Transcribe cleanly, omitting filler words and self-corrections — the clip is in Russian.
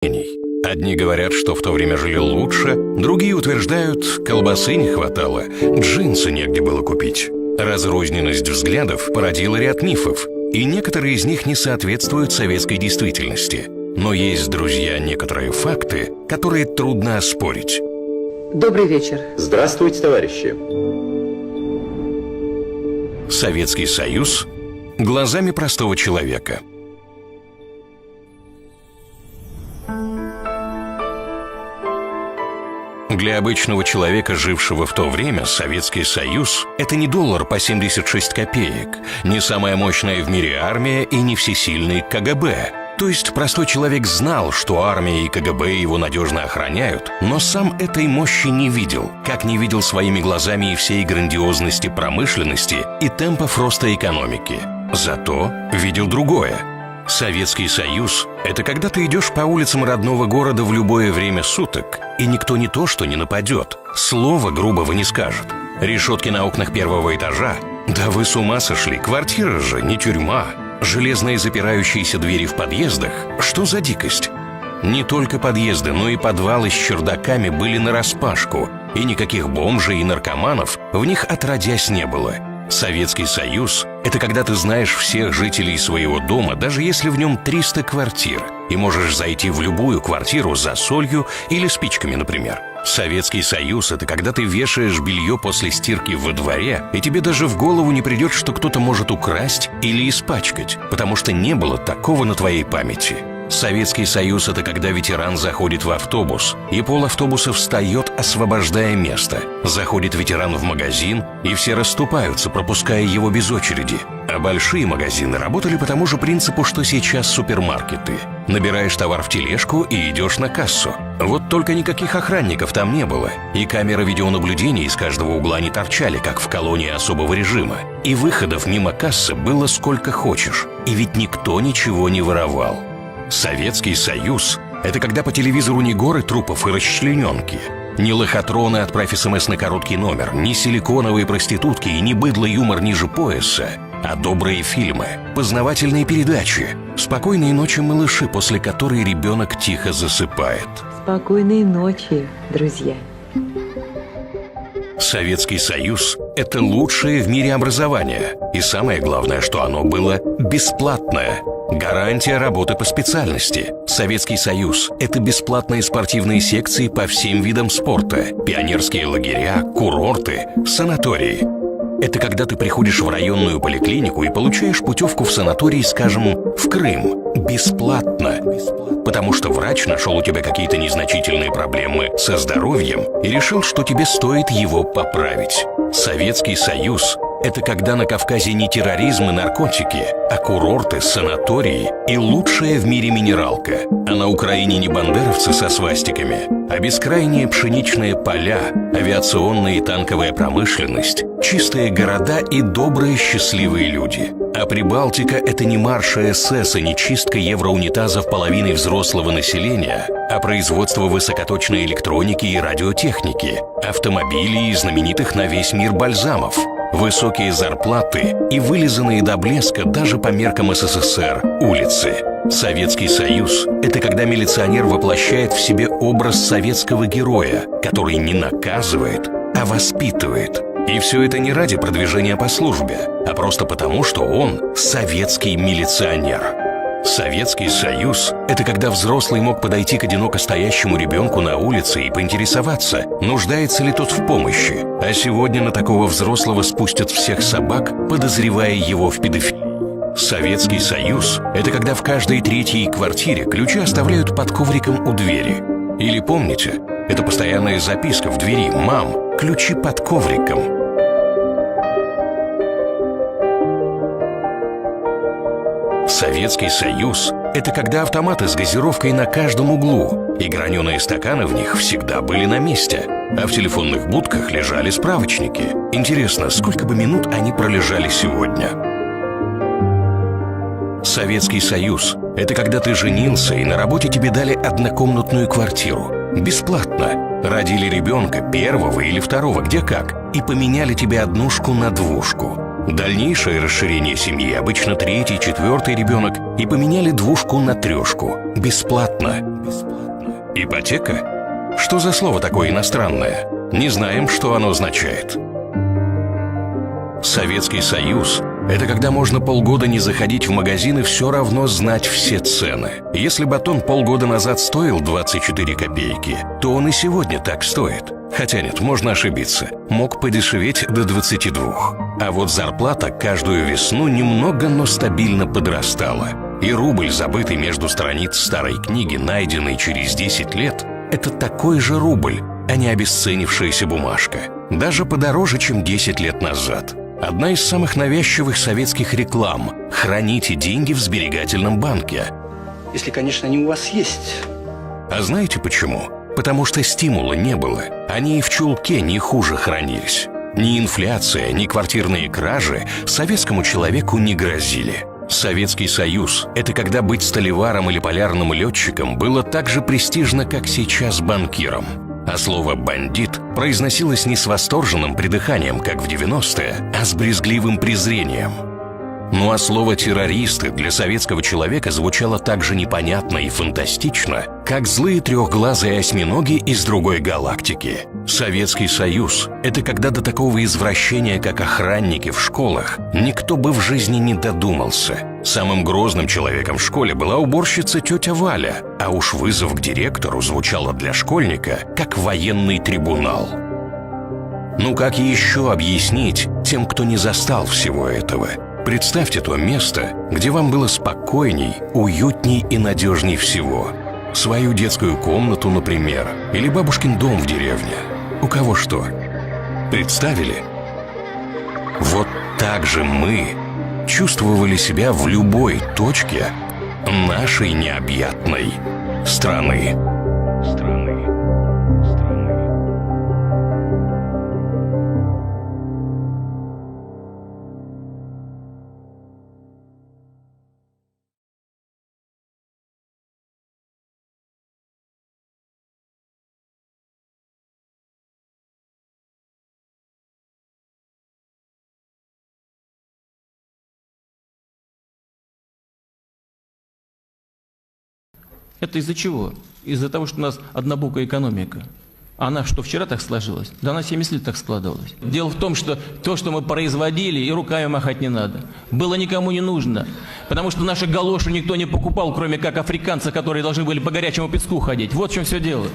мнений. Одни говорят, что в то время жили лучше, другие утверждают, колбасы не хватало, джинсы негде было купить. Разрозненность взглядов породила ряд мифов, и некоторые из них не соответствуют советской действительности. Но есть, друзья, некоторые факты, которые трудно оспорить. Добрый вечер. Здравствуйте, товарищи. Советский Союз глазами простого человека. Для обычного человека, жившего в то время, Советский Союз – это не доллар по 76 копеек, не самая мощная в мире армия и не всесильный КГБ. То есть простой человек знал, что армия и КГБ его надежно охраняют, но сам этой мощи не видел, как не видел своими глазами и всей грандиозности промышленности и темпов роста экономики. Зато видел другое. Советский Союз – это когда ты идешь по улицам родного города в любое время суток, и никто не то что не нападет, слова грубого не скажет. Решетки на окнах первого этажа? Да вы с ума сошли, квартира же, не тюрьма. Железные запирающиеся двери в подъездах? Что за дикость? Не только подъезды, но и подвалы с чердаками были нараспашку, и никаких бомжей и наркоманов в них отродясь не было. Советский Союз – это когда ты знаешь всех жителей своего дома, даже если в нем 300 квартир, и можешь зайти в любую квартиру за солью или спичками, например. Советский Союз – это когда ты вешаешь белье после стирки во дворе, и тебе даже в голову не придет, что кто-то может украсть или испачкать, потому что не было такого на твоей памяти. Советский Союз – это когда ветеран заходит в автобус, и пол автобуса встает, освобождая место. Заходит ветеран в магазин, и все расступаются, пропуская его без очереди. А большие магазины работали по тому же принципу, что сейчас супермаркеты. Набираешь товар в тележку и идешь на кассу. Вот только никаких охранников там не было, и камеры видеонаблюдения из каждого угла не торчали, как в колонии особого режима. И выходов мимо кассы было сколько хочешь, и ведь никто ничего не воровал. Советский Союз – это когда по телевизору не горы трупов и расчлененки, не лохотроны «Отправь СМС на короткий номер», не силиконовые проститутки и не быдлый юмор ниже пояса, а добрые фильмы, познавательные передачи, спокойные ночи малыши, после которой ребенок тихо засыпает. Спокойной ночи, друзья. Советский Союз – это лучшее в мире образование, и самое главное, что оно было бесплатное. Гарантия работы по специальности. Советский Союз – это бесплатные спортивные секции по всем видам спорта, пионерские лагеря, курорты, санатории. Это когда ты приходишь в районную поликлинику и получаешь путевку в санаторий, скажем, в Крым. Бесплатно. Потому что врач нашел у тебя какие-то незначительные проблемы со здоровьем и решил, что тебе стоит его поправить. Советский Союз – это когда на Кавказе не терроризм и наркотики, а курорты, санатории и лучшая в мире минералка. А на Украине не бандеровцы со свастиками, а бескрайние пшеничные поля, авиационная и танковая промышленность, чистые города и добрые счастливые люди. А Прибалтика – это не марши СС и не чистка евроунитазов половины взрослого населения, а производство высокоточной электроники и радиотехники, автомобилей и знаменитых на весь мир бальзамов, высокие зарплаты и вылизанные до блеска даже по меркам СССР улицы. Советский Союз – это когда милиционер воплощает в себе образ советского героя, который не наказывает, а воспитывает. И все это не ради продвижения по службе, а просто потому, что он советский милиционер. Советский Союз – это когда взрослый мог подойти к одиноко стоящему ребенку на улице и поинтересоваться, нуждается ли тот в помощи. А сегодня на такого взрослого спустят всех собак, подозревая его в педофилии. Советский Союз – это когда в каждой третьей квартире ключи оставляют под ковриком у двери. Или помните, это постоянная записка в двери: «Мам, ключи под ковриком». Советский Союз – это когда автоматы с газировкой на каждом углу, и граненые стаканы в них всегда были на месте, а в телефонных будках лежали справочники. Интересно, сколько бы минут они пролежали сегодня? Советский Союз – это когда ты женился, и на работе тебе дали однокомнатную квартиру. Бесплатно. Родили ребенка, первого или второго, где как, и поменяли тебе однушку на двушку. Дальнейшее расширение семьи, обычно третий, четвертый ребенок, и поменяли двушку на трешку. Бесплатно. Ипотека? Что за слово такое иностранное? Не знаем, что оно означает. Советский Союз – это когда можно полгода не заходить в магазин и все равно знать все цены. Если батон полгода назад стоил 24 копейки, то он и сегодня так стоит. Хотя нет, можно ошибиться. Мог подешеветь до 22. А вот зарплата каждую весну немного, но стабильно подрастала. И рубль, забытый между страниц старой книги, найденный через 10 лет, это такой же рубль, а не обесценившаяся бумажка. Даже подороже, чем 10 лет назад. Одна из самых навязчивых советских реклам – «Храните деньги в сберегательном банке». Если, конечно, они у вас есть. А знаете почему? Потому что стимула не было. Они и в чулке не хуже хранились. Ни инфляция, ни квартирные кражи советскому человеку не грозили. Советский Союз – это когда быть столеваром или полярным летчиком было так же престижно, как сейчас банкиром. А слово «бандит» произносилось не с восторженным придыханием, как в 90-е, а с брезгливым презрением. Ну а слово «террористы» для советского человека звучало так же непонятно и фантастично, как злые трехглазые осьминоги из другой галактики. Советский Союз – это когда до такого извращения, как охранники в школах, никто бы в жизни не додумался. Самым грозным человеком в школе была уборщица тетя Валя, а уж вызов к директору звучало для школьника, как военный трибунал. Ну как еще объяснить тем, кто не застал всего этого? Представьте то место, где вам было спокойней, уютней и надежней всего. Свою детскую комнату, например, или бабушкин дом в деревне. У кого что? Представили? Вот так же мы чувствовали себя в любой точке нашей необъятной страны. Это из-за чего? Из-за того, что у нас однобокая экономика. Она что, вчера так сложилась? Да она 70 лет так складывалась. Дело в том, что то, что мы производили, и руками махать не надо. Было никому не нужно. Потому что наши галоши никто не покупал, кроме как африканцы, которые должны были по горячему песку ходить. Вот в чем все дело.